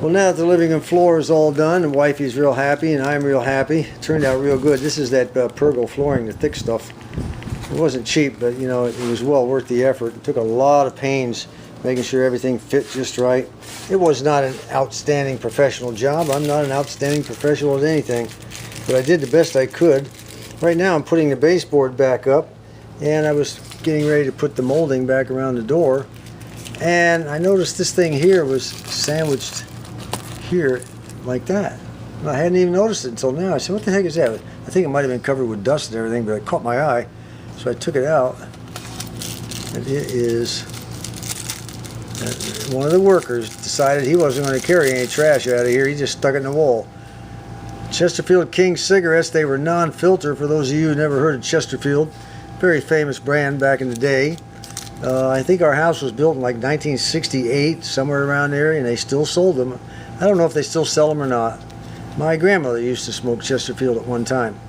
Well, now that the living room floor is all done, and wifey's real happy, and I'm real happy. It turned out real good. This is that Pergo flooring, the thick stuff. It wasn't cheap, but you know, it was well worth the effort. It took a lot of pains making sure everything fit just right. It was not an outstanding professional job. I'm not an outstanding professional at anything, but I did the best I could. Right now I'm putting the baseboard back up, and I was getting ready to put the molding back around the door, and I noticed this thing here was sandwiched here like that. And I hadn't even noticed it until now. I said, what the heck is that? I think it might have been covered with dust and everything, but it caught my eye, so I took it out, and it is one of the workers decided he wasn't going to carry any trash out of here. He just stuck it in the wall. Chesterfield King cigarettes. They were non-filter, for those of you who never heard of Chesterfield. Very famous brand back in the day. I think our house was built in like 1968, somewhere around there, and they still sold them. I don't know if they still sell them or not. My grandmother used to smoke Chesterfield at one time.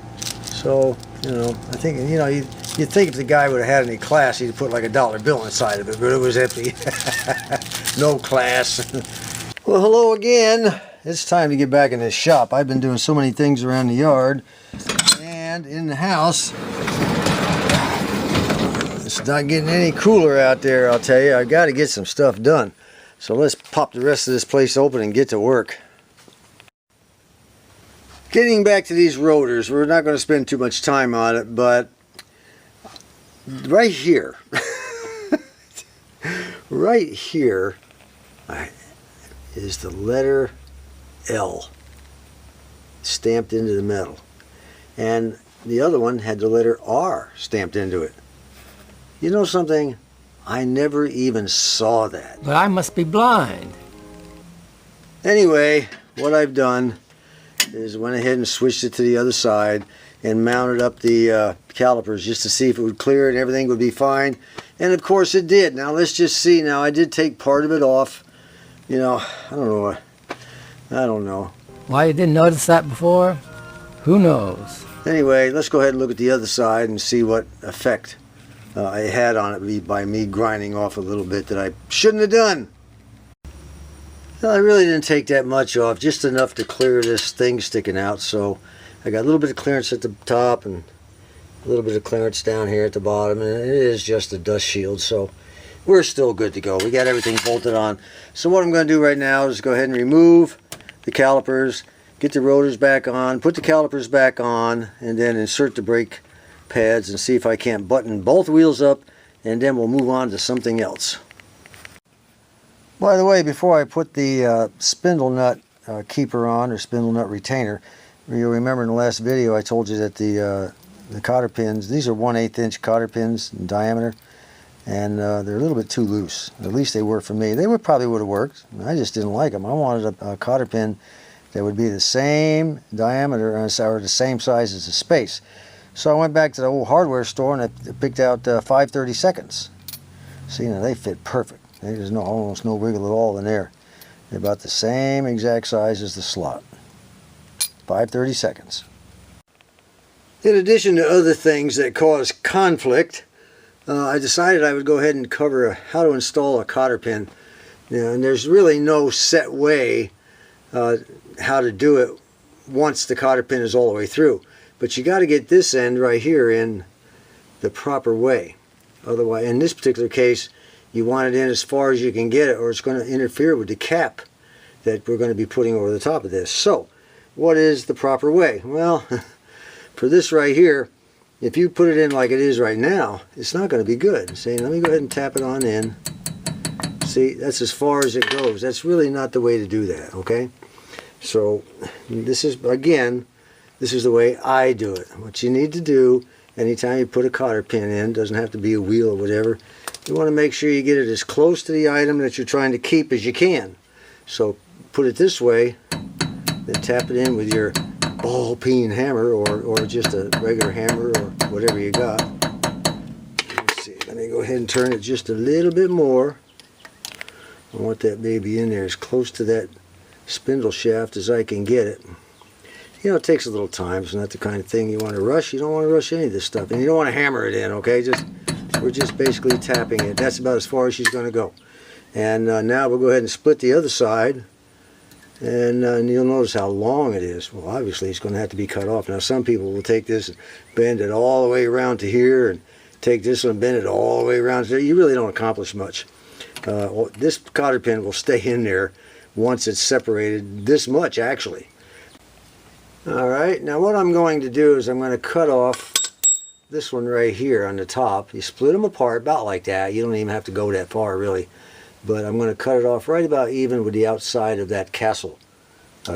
So, you know, I think, you know, you'd think if the guy would have had any class, he'd put like a dollar bill inside of it, but it was empty. No class. Well, hello again. It's time to get back in this shop. I've been doing so many things around the yard and in the house. It's not getting any cooler out there, I'll tell you. I've got to get some stuff done. So let's pop the rest of this place open and get to work. Getting back to these rotors, we're not going to spend too much time on it, but right here, right here is the letter L stamped into the metal, and the other one had the letter R stamped into it. You know something? I never even saw that. But I must be blind. Anyway, what I've done is went ahead and switched it to the other side and mounted up the calipers just to see if it would clear and everything would be fine. And of course it did. Now let's just see. Now I did take part of it off. You know, I don't know. Why you didn't notice that before? Who knows? Anyway, let's go ahead and look at the other side and see what effect I had on it by me grinding off a little bit that I shouldn't have done. Well, I really didn't take that much off, just enough to clear this thing sticking out. So I got a little bit of clearance at the top and a little bit of clearance down here at the bottom, and it is just a dust shield, so we're still good to go. We got everything bolted on. So what I'm going to do right now is go ahead and remove the calipers, get the rotors back on, put the calipers back on, and then insert the brake pads and see if I can't button both wheels up, and then we'll move on to something else. By the way, before I put the spindle nut keeper on, or spindle nut retainer, you'll remember in the last video I told you that the cotter pins, these are 1/8 inch cotter pins in diameter, and they're a little bit too loose. At least they were for me. They probably would have worked. I just didn't like them. I wanted a cotter pin that would be the same diameter or the same size as the space. So I went back to the old hardware store and I picked out 5/32. See, now they fit perfect. There's almost no wiggle at all in there. They're about the same exact size as the slot. 5/32. In addition to other things that cause conflict, I decided I would go ahead and cover how to install a cotter pin. You know, and there's really no set way how to do it once the cotter pin is all the way through. But you got to get this end right here in the proper way. Otherwise, in this particular case, you want it in as far as you can get it, or it's going to interfere with the cap that we're going to be putting over the top of this. So, what is the proper way? Well, for this right here, if you put it in like it is right now, it's not going to be good. See, let me go ahead and tap it on in. See, that's as far as it goes. That's really not the way to do that, okay? So, this is, again, this is the way I do it. What you need to do anytime you put a cotter pin in, doesn't have to be a wheel or whatever, you want to make sure you get it as close to the item that you're trying to keep as you can. So put it this way, then tap it in with your ball peen hammer or just a regular hammer or whatever you got. Let's see, let me go ahead and turn it just a little bit more. I want that baby in there as close to that spindle shaft as I can get it. You know, it takes a little time. It's not the kind of thing you want to rush. You don't want to rush any of this stuff. And you don't want to hammer it in, okay? We're just basically tapping it. That's about as far as she's going to go. And now we'll go ahead and split the other side And you'll notice how long it is. Well, obviously it's going to have to be cut off. Now some people will take this and bend it all the way around to here, and take this one and bend it all the way around to there. You really don't accomplish much. This cotter pin will stay in there once it's separated this much, actually. Alright, now what I'm going to do is I'm going to cut off this one right here on the top. You split them apart about like that. You don't even have to go that far really. But I'm going to cut it off right about even with the outside of that castle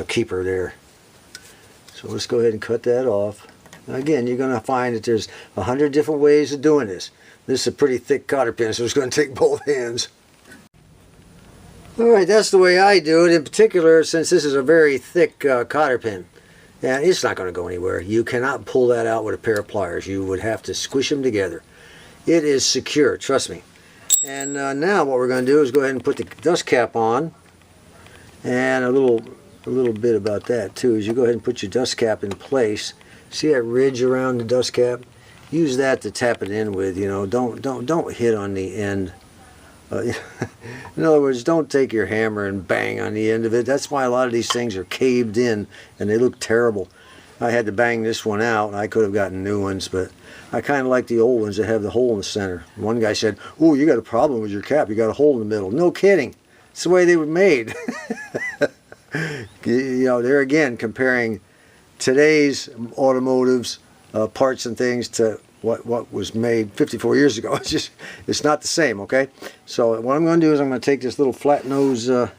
keeper there. So let's go ahead and cut that off. Now again, you're going to find that there's 100 different ways of doing this. This is a pretty thick cotter pin, so it's going to take both hands. Alright, that's the way I do it. In particular, since this is a very thick cotter pin, and it's not going to go anywhere. You cannot pull that out with a pair of pliers. You would have to squish them together. It is secure, trust me. And now what we're going to do is go ahead and put the dust cap on. And a little bit about that too is you go ahead and put your dust cap in place. See that ridge around the dust cap? Use that to tap it in with. You know, don't hit on the end. In other words, don't take your hammer and bang on the end of it. That's why a lot of these things are caved in and they look terrible. I had to bang this one out. I could have gotten new ones, but I kind of like the old ones that have the hole in the center. One guy said, "Oh, you got a problem with your cap. You got a hole in the middle." No kidding. It's the way they were made. You know, there again, comparing today's automotives, parts and things to what was made 54 years ago. It's not the same, okay? So what I'm going to do is I'm going to take this little flat nose, you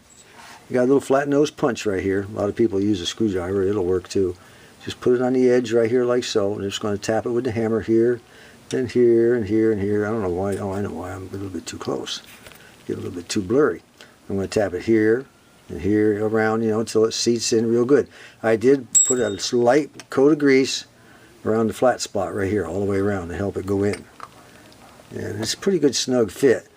got a little flat nose punch right here. A lot of people use a screwdriver. It'll work too. Just put it on the edge right here like so, and I'm just going to tap it with the hammer here, and here, and here, and here. I don't know why. Oh, I know why. I'm a little bit too close. Get a little bit too blurry. I'm going to tap it here, and here around, you know, until it seats in real good. I did put a slight coat of grease around the flat spot right here, all the way around to help it go in. And it's a pretty good snug fit.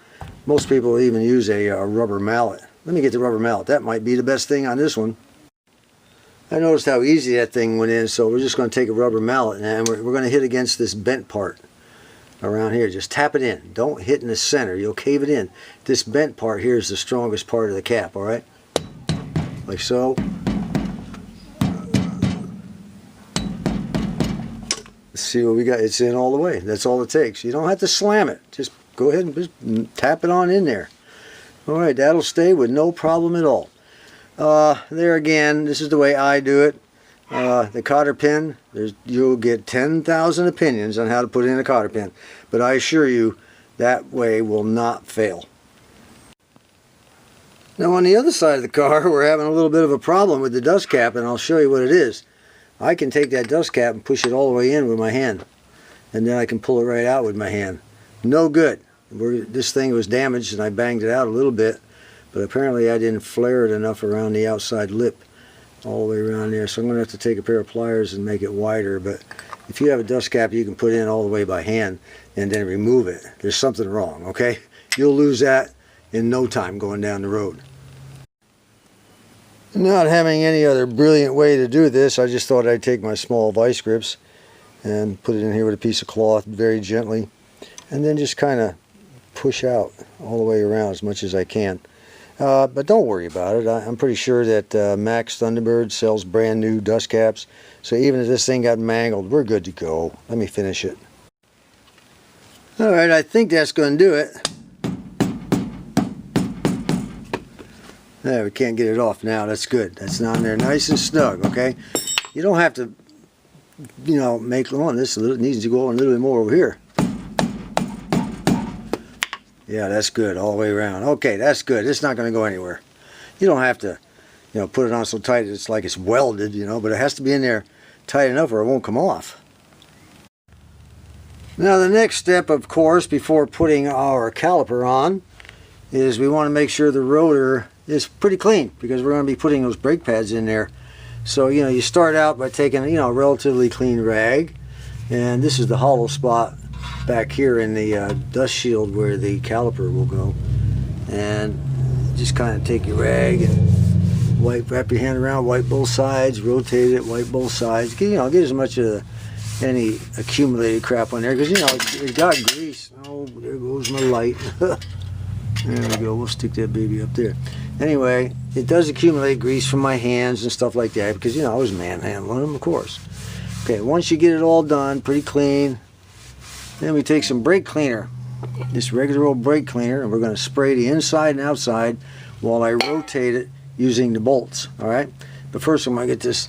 Most people even use a rubber mallet. Let me get the rubber mallet. That might be the best thing on this one. I noticed how easy that thing went in, so we're just going to take a rubber mallet and we're going to hit against this bent part around here. Just tap it in. Don't hit in the center. You'll cave it in. This bent part here is the strongest part of the cap, alright? Like so. See what we got. It's in all the way. That's all it takes. You don't have to slam it. Just go ahead and just tap it on in there. Alright, that'll stay with no problem at all. There again, this is the way I do it. The cotter pin, you'll get 10,000 opinions on how to put in a cotter pin, but I assure you that way will not fail. Now on the other side of the car, we're having a little bit of a problem with the dust cap, and I'll show you what it is. I can take that dust cap and push it all the way in with my hand, and then I can pull it right out with my hand. No good. This thing was damaged and I banged it out a little bit, but apparently I didn't flare it enough around the outside lip all the way around there, so I'm going to have to take a pair of pliers and make it wider. But if you have a dust cap you can put in all the way by hand and then remove it, there's something wrong, okay? You'll lose that in no time going down the road. Not having any other brilliant way to do this, I just thought I'd take my small vice grips and put it in here with a piece of cloth very gently, and then just kind of push out all the way around as much as I can. But don't worry about it. I'm pretty sure that Max Thunderbird sells brand new dust caps, so even if this thing got mangled, we're good to go. Let me finish it. Alright, I think that's going to do it. There, we can't get it off now. That's good. That's on there nice and snug, okay? You don't have to, you know, make on this. It needs to go on a little bit more over here. Yeah, that's good all the way around. Okay, that's good. It's not going to go anywhere. You don't have to, you know, put it on so tight it's like it's welded, you know, but it has to be in there tight enough or it won't come off. Now the next step, of course, before putting our caliper on is we want to make sure the rotor is pretty clean, because we're going to be putting those brake pads in there. So, you know, you start out by taking, you know, a relatively clean rag, and this is the hollow spot back here in the dust shield where the caliper will go, and just kind of take your rag and wrap your hand around, wipe both sides, rotate it, wipe both sides. You know, get as much of any accumulated crap on there, because, you know, it got grease. Oh, there goes my light. There we go. We'll stick that baby up there. Anyway, it does accumulate grease from my hands and stuff like that because, you know, I was manhandling them, of course. Okay, once you get it all done, pretty clean, then we take some brake cleaner, this regular old brake cleaner, and we're going to spray the inside and outside while I rotate it using the bolts, alright? But first I'm going to get this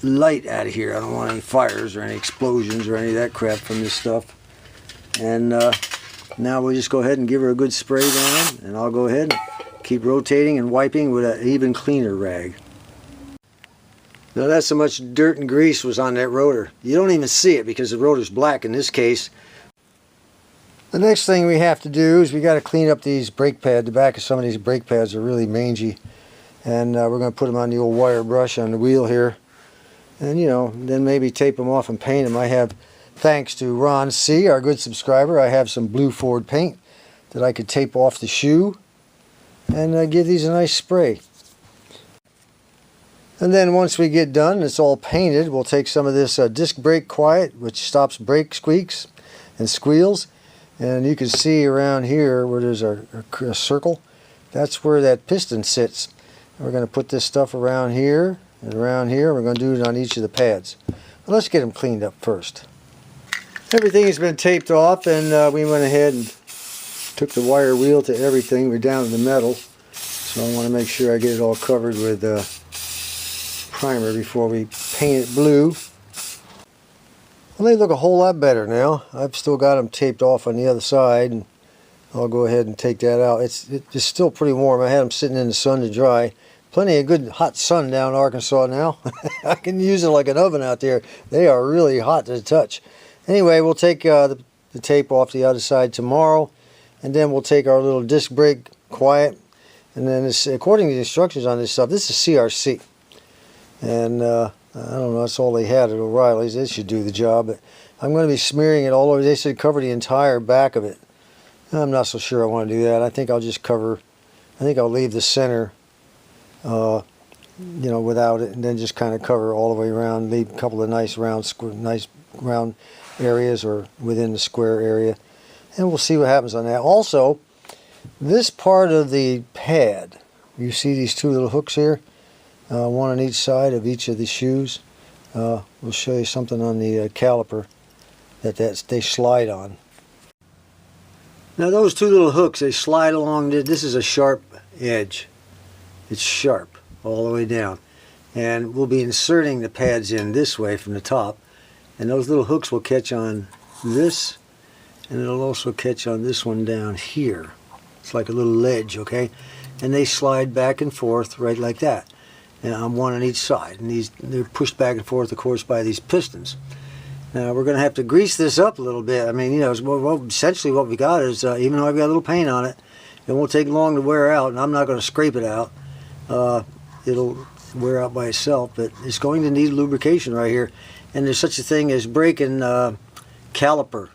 light out of here. I don't want any fires or any explosions or any of that crap from this stuff. And now we'll just go ahead and give her a good spray down, and I'll go ahead and keep rotating and wiping with an even cleaner rag. Now that's how much dirt and grease was on that rotor. You don't even see it because the rotor's black in this case. The next thing we have to do is we got to clean up these brake pads. The back of some of these brake pads are really mangy, and we're going to put them on the old wire brush on the wheel here, and you know, then maybe tape them off and paint them. I have, thanks to Ron C., our good subscriber, I have some blue Ford paint that I could tape off the shoe and give these a nice spray. And then once we get done, it's all painted, we'll take some of this disc brake quiet, which stops brake squeaks and squeals. And you can see around here where there's a circle, that's where that piston sits. We're going to put this stuff around here and around here. We're going to do it on each of the pads. Well, let's get them cleaned up first. Everything has been taped off, and we went ahead and took the wire wheel to everything. We're down to the metal, so I want to make sure I get it all covered with primer before we paint it blue. Well, they look a whole lot better now. I've still got them taped off on the other side, and I'll go ahead and take that out. It's still pretty warm. I had them sitting in the sun to dry. Plenty of good hot sun down in Arkansas now. I can use it like an oven out there. They are really hot to the touch. Anyway, we'll take the tape off the other side tomorrow, and then we'll take our little disc brake quiet, and then this, according to the instructions on this stuff, this is CRC. And I don't know, that's all they had at O'Reilly's. It should do the job, but I'm going to be smearing it all over. They said cover the entire back of it. I'm not so sure I want to do that. I think I'll just cover, I think I'll leave the center, you know, without it, and then just kind of cover all the way around, leave a couple of nice round areas or within the square area, and we'll see what happens on that. Also, this part of the pad, you see these two little hooks here? One on each side of each of the shoes. We'll show you something on the caliper that they slide on. Now those two little hooks, they slide along. This is a sharp edge. It's sharp all the way down. And we'll be inserting the pads in this way from the top. And those little hooks will catch on this, and it'll also catch on this one down here. It's like a little ledge, okay? And they slide back and forth right like that. And one on each side, and they're pushed back and forth, of course, by these pistons. Now we're going to have to grease this up a little bit. I mean, you know, essentially what we got is, even though I've got a little paint on it, it won't take long to wear out, and I'm not going to scrape it out. It'll wear out by itself, but it's going to need lubrication right here. And there's such a thing as brake and caliper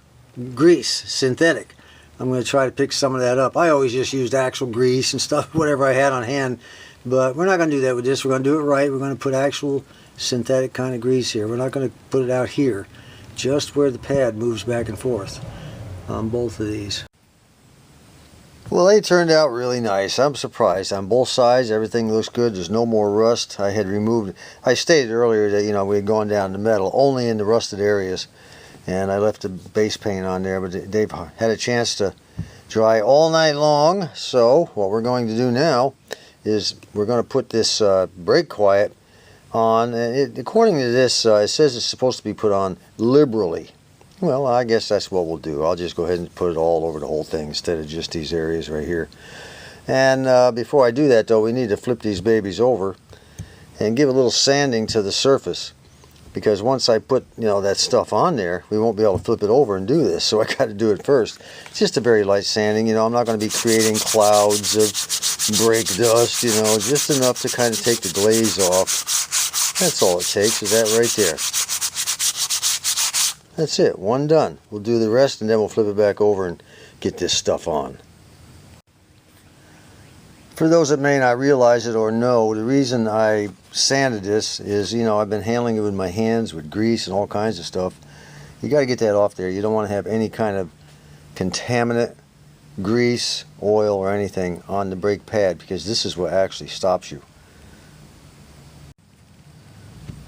grease, synthetic. I'm going to try to pick some of that up. I always just used actual grease and stuff, whatever I had on hand. But we're not going to do that with this. We're going to do it right. We're going to put actual synthetic kind of grease here. We're not going to put it out here, just where the pad moves back and forth on both of these. Well, they turned out really nice. I'm surprised. On both sides, everything looks good. There's no more rust. I had removed, I stated earlier that, you know, we had gone down the metal only in the rusted areas, and I left the base paint on there, but they've had a chance to dry all night long. So what we're going to do now is we're going to put this brake quiet on, and according to this, it says it's supposed to be put on liberally. Well, I guess that's what we'll do. I'll just go ahead and put it all over the whole thing instead of just these areas right here. And before I do that, though, we need to flip these babies over and give a little sanding to the surface, because once I put, you know, that stuff on there, we won't be able to flip it over and do this, so I got to do it first. It's just a very light sanding. You know, I'm not going to be creating clouds of brake dust, you know, just enough to kind of take the glaze off. That's all it takes, is that right there. That's it, one done. We'll do the rest, and then we'll flip it back over and get this stuff on. For those that may not realize it or know, the reason I sanded this is, you know, I've been handling it with my hands with grease and all kinds of stuff. You got to get that off there. You don't want to have any kind of contaminant grease, oil, or anything on the brake pad, because this is what actually stops you.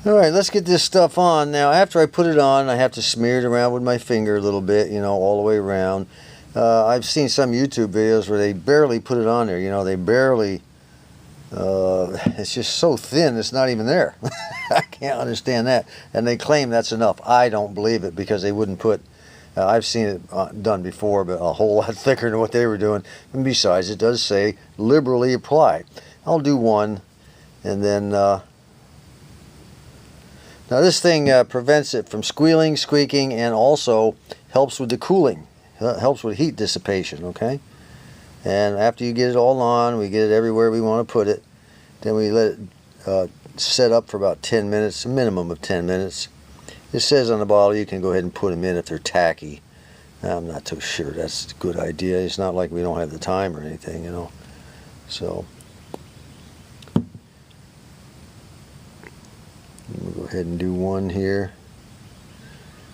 Alright, let's get this stuff on. Now, after I put it on, I have to smear it around with my finger a little bit, you know, all the way around. I've seen some YouTube videos where they barely put it on there, you know, they barely, it's just so thin, it's not even there. I can't understand that. And they claim that's enough. I don't believe it, because they wouldn't put, I've seen it done before, but a whole lot thicker than what they were doing. And besides, it does say liberally apply. I'll do one, and then, now this thing prevents it from squealing, squeaking, and also helps with the cooling. Helps with heat dissipation, okay? And after you get it all on, we get it everywhere we want to put it. Then we let it set up for about 10 minutes, a minimum of 10 minutes. It says on the bottle you can go ahead and put them in if they're tacky. I'm not too sure that's a good idea. It's not like we don't have the time or anything, you know. So we'll go ahead and do one here.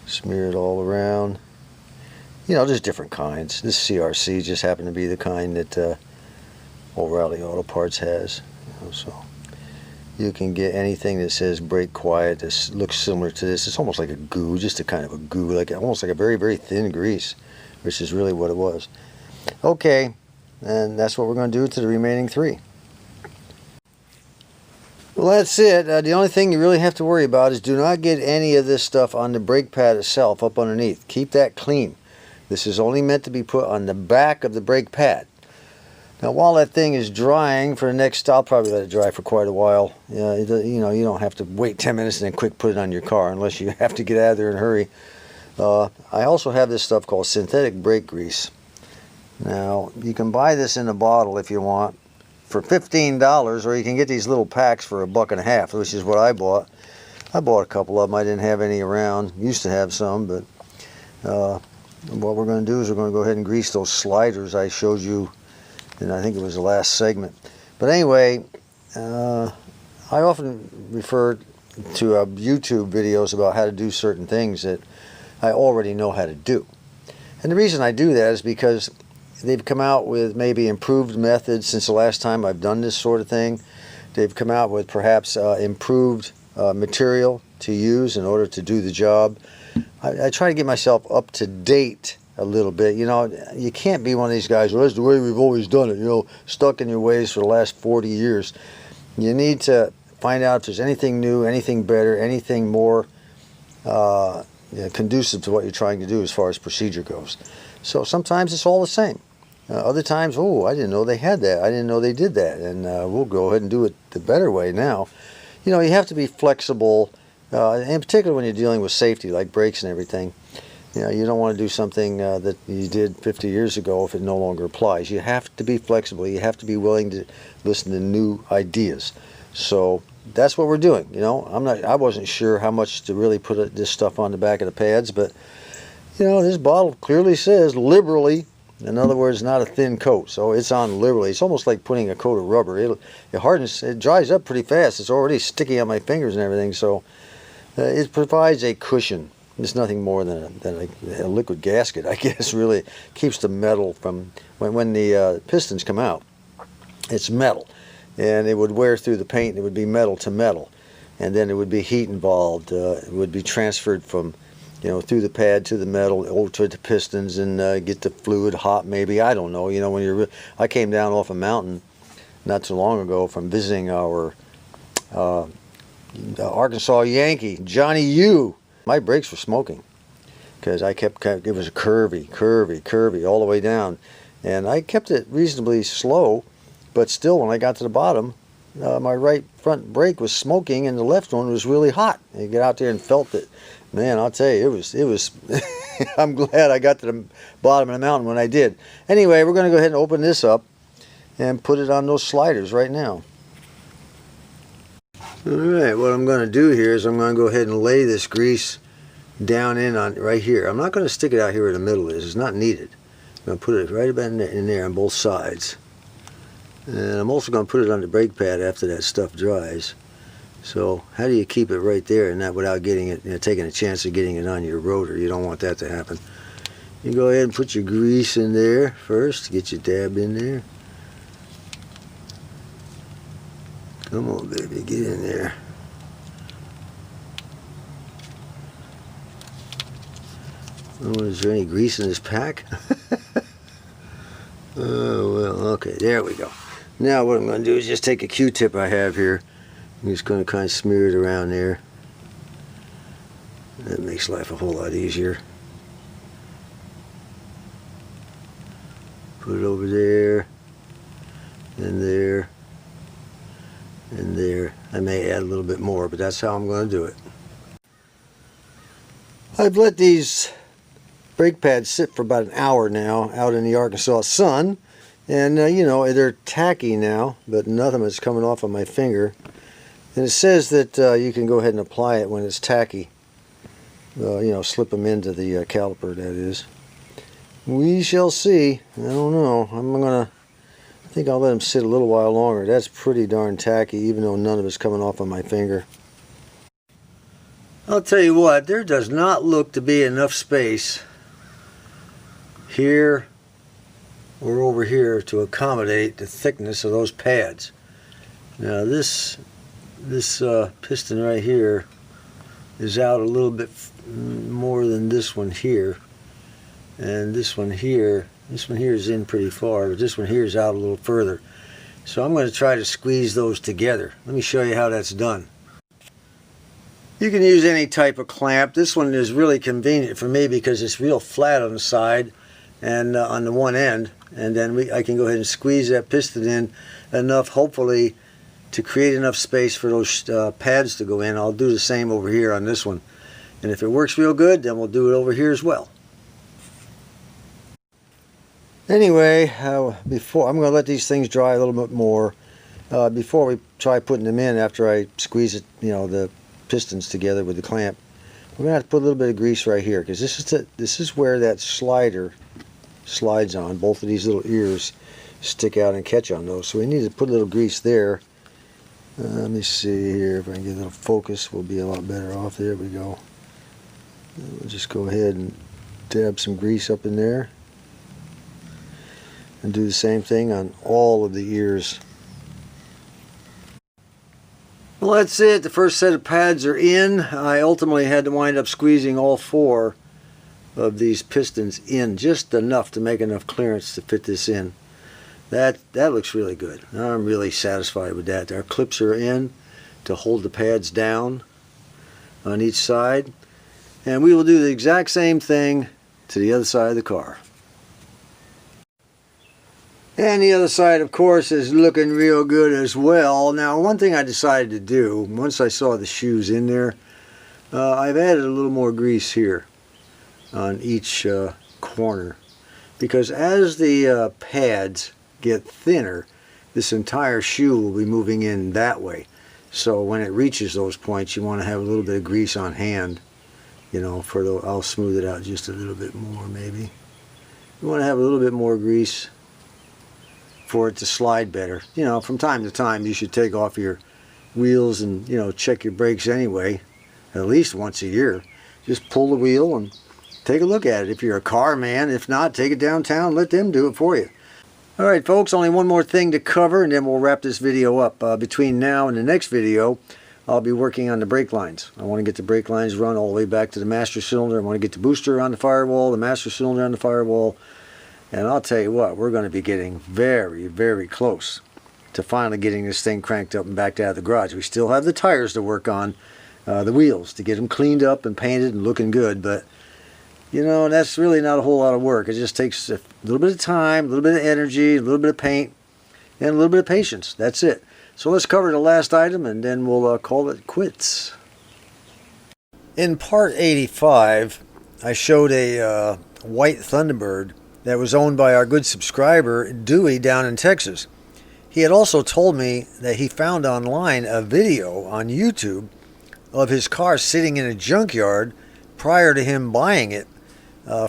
Smear it all around. You know, there's different kinds. This CRC just happened to be the kind that O'Reilly Auto Parts has. You know, so you can get anything that says brake quiet. This looks similar to this. It's almost like a goo, just a kind of a goo, like almost like a very, very thin grease, which is really what it was. Okay, and that's what we're going to do to the remaining 3. Well, that's it. The only thing you really have to worry about is do not get any of this stuff on the brake pad itself up underneath. Keep that clean. This is only meant to be put on the back of the brake pad. Now, while that thing is drying for the next, I'll probably let it dry for quite a while. You know, you don't have to wait 10 minutes and then quick put it on your car unless you have to get out of there in a hurry. I also have this stuff called synthetic brake grease. Now, you can buy this in a bottle if you want for $15, or you can get these little packs for $1.50, which is what I bought. I bought a couple of them. I didn't have any around. Used to have some, but what we're going to do is we're going to go ahead and grease those sliders I showed you, and I think it was the last segment. But anyway, I often refer to YouTube videos about how to do certain things that I already know how to do. And the reason I do that is because they've come out with maybe improved methods since the last time I've done this sort of thing. They've come out with perhaps improved material to use in order to do the job. I try to get myself up to date a little bit. You know, you can't be one of these guys, well, that's the way we've always done it, you know, stuck in your ways for the last 40 years. You need to find out if there's anything new, anything better, anything more conducive to what you're trying to do as far as procedure goes. So sometimes it's all the same. Other times, oh, I didn't know they had that. I didn't know they did that. And we'll go ahead and do it the better way now. You know, you have to be flexible, in particular when you're dealing with safety, like brakes and everything. You know, you don't want to do something that you did 50 years ago if it no longer applies. You have to be flexible. You have to be willing to listen to new ideas. So that's what we're doing. You know, I wasn't sure how much to really put this stuff on the back of the pads, but you know, this bottle clearly says liberally. In other words, not a thin coat, so it's on liberally. It's almost like putting a coat of rubber. It hardens, it dries up pretty fast. It's already sticky on my fingers and everything, so it provides a cushion. It's nothing more than a liquid gasket, I guess. Really keeps the metal from when the pistons come out. It's metal, and it would wear through the paint. And it would be metal to metal, and then there would be heat involved. It would be transferred from, you know, through the pad to the metal, over to the pistons, and get the fluid hot. Maybe, I don't know. You know, when I came down off a mountain not too long ago from visiting our Arkansas Yankee, Johnny U. My brakes were smoking because it was curvy all the way down, and I kept it reasonably slow, but still when I got to the bottom, my right front brake was smoking and the left one was really hot. You get out there and felt it. Man, I'll tell you, it was I'm glad I got to the bottom of the mountain when I did. Anyway, we're going to go ahead and open this up and put it on those sliders right now. Alright, what I'm going to do here is I'm going to go ahead and lay this grease down in on right here. I'm not going to stick it out here where the middle is. It's not needed. I'm going to put it right about in there on both sides. And I'm also going to put it on the brake pad after that stuff dries. So how do you keep it right there and not without getting it, you know, taking a chance of getting it on your rotor? You don't want that to happen. You go ahead and put your grease in there first. Get your dab in there. Come on, baby, get in there. Oh, is there any grease in this pack? Oh, well, okay, there we go. Now what I'm going to do is just take a Q-tip I have here. I'm just going to kind of smear it around there. That makes life a whole lot easier. Put it over there, and there, and there. I may add a little bit more, but that's how I'm going to do it. I've let these brake pads sit for about an hour now out in the Arkansas sun, and you know, they're tacky now, but nothing is coming off of my finger. And it says that you can go ahead and apply it when it's tacky. You know, slip them into the caliper, that is. We shall see. I don't know. I think I'll let them sit a little while longer. That's pretty darn tacky, even though none of it's coming off of my finger. I'll tell you what, there does not look to be enough space here or over here to accommodate the thickness of those pads. Now this piston right here is out a little bit more than this one here, and this one here is in pretty far, but this one here is out a little further. So I'm going to try to squeeze those together. Let me show you how that's done. You can use any type of clamp. This one is really convenient for me because it's real flat on the side and on the one end, and then I can go ahead and squeeze that piston in enough, hopefully, to create enough space for those pads to go in. I'll do the same over here on this one, and if it works real good, then we'll do it over here as well. Anyway, before I'm going to let these things dry a little bit more before we try putting them in. After I squeeze it, you know, the pistons together with the clamp, we're going to have to put a little bit of grease right here, because this is where that slider slides on. Both of these little ears stick out and catch on those, so we need to put a little grease there. Let me see here if I can get a little focus. We'll be a lot better off. There we go. We'll just go ahead and dab some grease up in there and do the same thing on all of the ears. Well, that's it. The first set of pads are in. I ultimately had to wind up squeezing all 4 of these pistons in, just enough to make enough clearance to fit this in. That looks really good. I'm really satisfied with that. Our clips are in to hold the pads down on each side, and we will do the exact same thing to the other side of the car. And the other side, of course, is looking real good as well. Now, one thing I decided to do, once I saw the shoes in there, I've added a little more grease here on each corner, because as the pads get thinner, this entire shoe will be moving in that way. So when it reaches those points, you want to have a little bit of grease on hand, you know, I'll smooth it out just a little bit more maybe. You want to have a little bit more grease for it to slide better. You know, from time to time you should take off your wheels and, you know, check your brakes anyway, at least once a year. Just pull the wheel and take a look at it if you're a car man. If not, take it downtown, let them do it for you. Alright folks, only one more thing to cover and then we'll wrap this video up. Between now and the next video, I'll be working on the brake lines. I want to get the brake lines run all the way back to the master cylinder. I want to get the booster on the firewall, the master cylinder on the firewall. And I'll tell you what, we're going to be getting very, very close to finally getting this thing cranked up and backed out of the garage. We still have the tires to work on, the wheels, to get them cleaned up and painted and looking good. But, you know, that's really not a whole lot of work. It just takes a little bit of time, a little bit of energy, a little bit of paint, and a little bit of patience. That's it. So let's cover the last item and then we'll call it quits. In part 85, I showed a white Thunderbird that was owned by our good subscriber Dewey down in Texas. He had also told me that he found online a video on YouTube of his car sitting in a junkyard prior to him buying it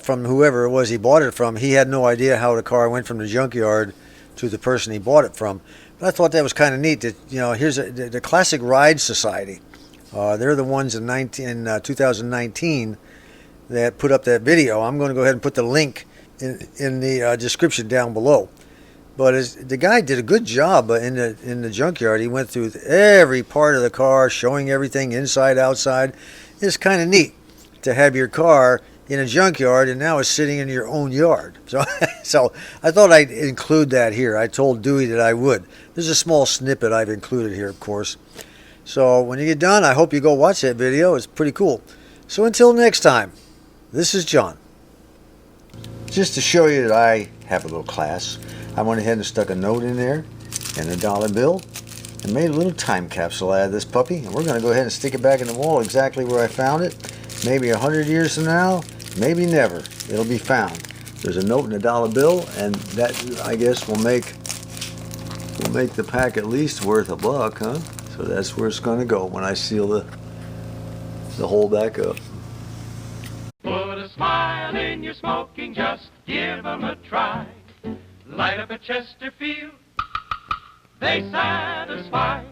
from whoever it was he bought it from. He had no idea how the car went from the junkyard to the person he bought it from. But I thought that was kind of neat. That, you know, here's the Classic Ride Society. They're the ones in 2019 that put up that video. I'm going to go ahead and put the link in the description down below. But the guy did a good job in the junkyard. He went through every part of the car, showing everything inside, outside. It's kind of neat to have your car in a junkyard and now it's sitting in your own yard. So I thought I'd include that here. I told Dewey that I would. There's a small snippet I've included here, of course. So when you get done, I hope you go watch that video. It's pretty cool. So until next time, this is John. Just to show you that I have a little class, I went ahead and stuck a note in there and a dollar bill and made a little time capsule out of this puppy. And we're going to go ahead and stick it back in the wall exactly where I found it. Maybe 100 years from now, maybe never. It'll be found. There's a note and a dollar bill, and that, I guess, will make the pack at least worth $1, huh? So that's where it's going to go when I seal the hole back up. Put a smile in your smoking, just give 'em a try. Light up a Chesterfield, they satisfy.